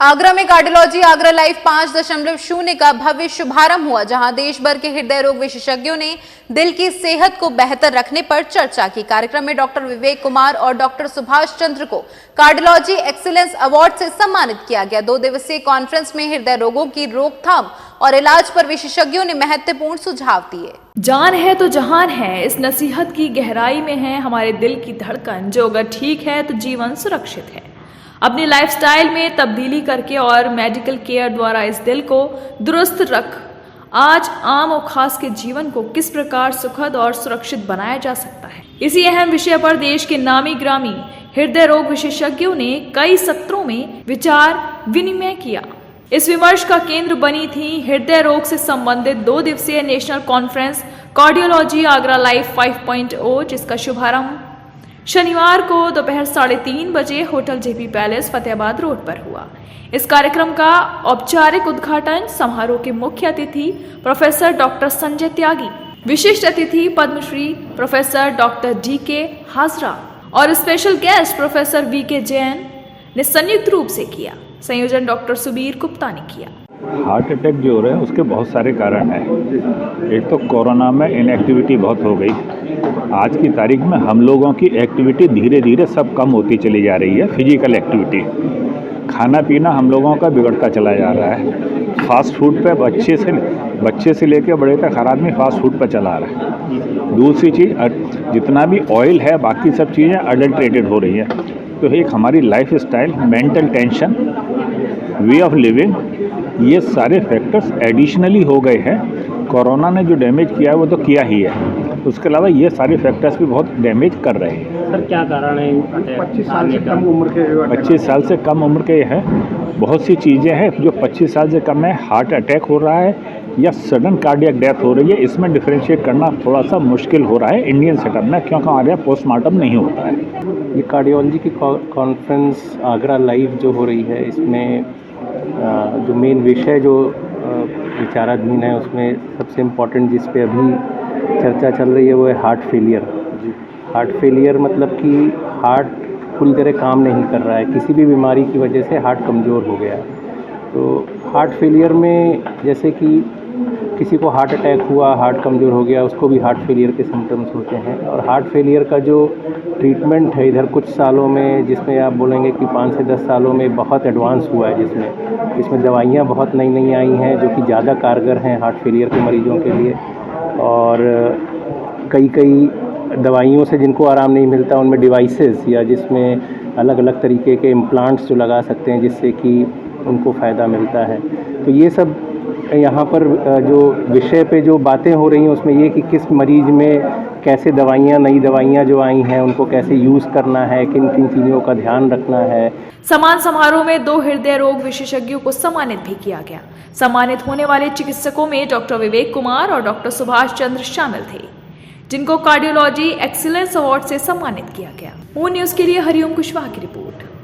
आगरा में cardiology Agra life 5.0 का भव्य शुभारंभ हुआ, जहां देश भर के हृदय रोग विशेषज्ञों ने दिल की सेहत को बेहतर रखने पर चर्चा की। कार्यक्रम में डॉक्टर विवेक कुमार और डॉक्टर सुभाष चंद्र को कार्डियोलॉजी एक्सीलेंस अवार्ड से सम्मानित किया गया। 2 दिवसीय कॉन्फ्रेंस में हृदय रोगों की रोकथाम और इलाज पर विशेषज्ञों ने महत्वपूर्ण सुझाव दिए। जान है तो जहान है, इस नसीहत की गहराई में है हमारे दिल की धड़कन, जो अगर ठीक है तो जीवन सुरक्षित है। अपनी लाइफस्टाइल में तब्दीली करके और मेडिकल केयर द्वारा इस दिल को दुरुस्त रख आज आम और खास के जीवन को किस प्रकार सुखद और सुरक्षित बनाया जा सकता है। इसी अहम विषय पर देश के नामी ग्रामी हृदय रोग विशेषज्ञों ने कई सत्रों में विचार विनिमय किया। इस विमर्श का केंद्र बनी थी हृदय रोग से संबंधित 2 दिवसीय national conference cardiology Agra life 5.0, जिसका शुभारंभ शनिवार को दोपहर 3:30 बजे hotel JP palace Fatehabad road पर हुआ। इस कार्यक्रम का औपचारिक उद्घाटन समारोह के मुख्य अतिथि प्रोफेसर डॉक्टर संजय त्यागी, विशिष्ट अतिथि Padmashri professor doctor DK Hazra और special guest professor VK Jain ने संयुक्त रूप से किया। संयोजन डॉक्टर सुबीर गुप्ता ने किया। हार्ट अटैक जो हो रहे हैं उसके बहुत सारे कारण हैं। एक तो कोरोना में इनएक्टिविटी बहुत हो गई। आज की तारीख में हम लोगों की एक्टिविटी धीरे धीरे सब कम होती चली जा रही है। फिजिकल एक्टिविटी, खाना पीना हम लोगों का बिगड़ता चला जा रहा है। फास्ट फूड पे बच्चे से लेकर बड़े तक हर आदमी फास्ट फूड पर चला रहा है। दूसरी चीज़, जितना भी ऑयल है बाकी सब चीज़ें अडल्ट्रेटेड हो रही हैं। तो एक हमारी life style, mental tension, way of living, ये सारे फैक्टर्स एडिशनली हो गए हैं। कोरोना ने जो डैमेज किया है वो तो किया ही है, उसके अलावा ये सारे फैक्टर्स भी बहुत डैमेज कर रहे हैं। सर क्या कारण है? 25 साल से कम उम्र के 25 साल से कम उम्र के हैं। बहुत सी चीज़ें हैं जो 25 साल से कम है। हार्ट अटैक हो रहा है या सडन कार्डियक डेथ हो रही है, इसमें डिफरेंशिएट करना थोड़ा सा मुश्किल हो रहा है इंडियन सेटअप में, क्योंकि हमारे यहाँ पोस्टमार्टम नहीं होता है। ये कार्डियोलॉजी की कॉन्फ्रेंस आगरा लाइव जो हो रही है, इसमें जो मेन विषय जो विचाराधीन है उसमें सबसे इम्पोर्टेंट जिस पे अभी चर्चा चल रही है वो है हार्ट फेलियर। हार्ट फेलियर मतलब कि हार्ट पूरी तरह काम नहीं कर रहा है, किसी भी बीमारी की वजह से हार्ट कमज़ोर हो गया। तो हार्ट फेलियर में जैसे कि किसी को हार्ट अटैक हुआ, हार्ट कमज़ोर हो गया, उसको भी हार्ट फेलियर के सिम्टम्स होते हैं। और हार्ट फेलियर का जो ट्रीटमेंट है इधर कुछ सालों में, जिसमें आप बोलेंगे कि 5 से 10 सालों में बहुत एडवांस हुआ है, जिसमें दवाइयाँ बहुत नई नई आई हैं जो कि ज़्यादा कारगर हैं हार्ट फेलियर के मरीजों के लिए। और कई दवाइयों से जिनको आराम नहीं मिलता उनमें डिवाइसेस या जिसमें अलग अलग तरीके के इम्प्लांट्स जो लगा सकते हैं जिससे कि उनको फ़ायदा मिलता है। तो ये सब यहाँ पर जो विषय पे जो बातें हो रही हैं उसमें ये कि किस मरीज में कैसे दवाइयाँ, नई दवाइयाँ जो आई हैं उनको कैसे यूज़ करना है, किन किन चीज़ों का ध्यान रखना है। समान समारोह में 2 हृदय रोग विशेषज्ञों को सम्मानित भी किया गया। सम्मानित होने वाले चिकित्सकों में डॉक्टर विवेक कुमार और डॉक्टर सुभाष चंद्र शामिल थे, जिनको कार्डियोलॉजी एक्सीलेंस अवार्ड से सम्मानित किया गया। मून न्यूज़ के लिए हरिओम कुशवाहा की रिपोर्ट।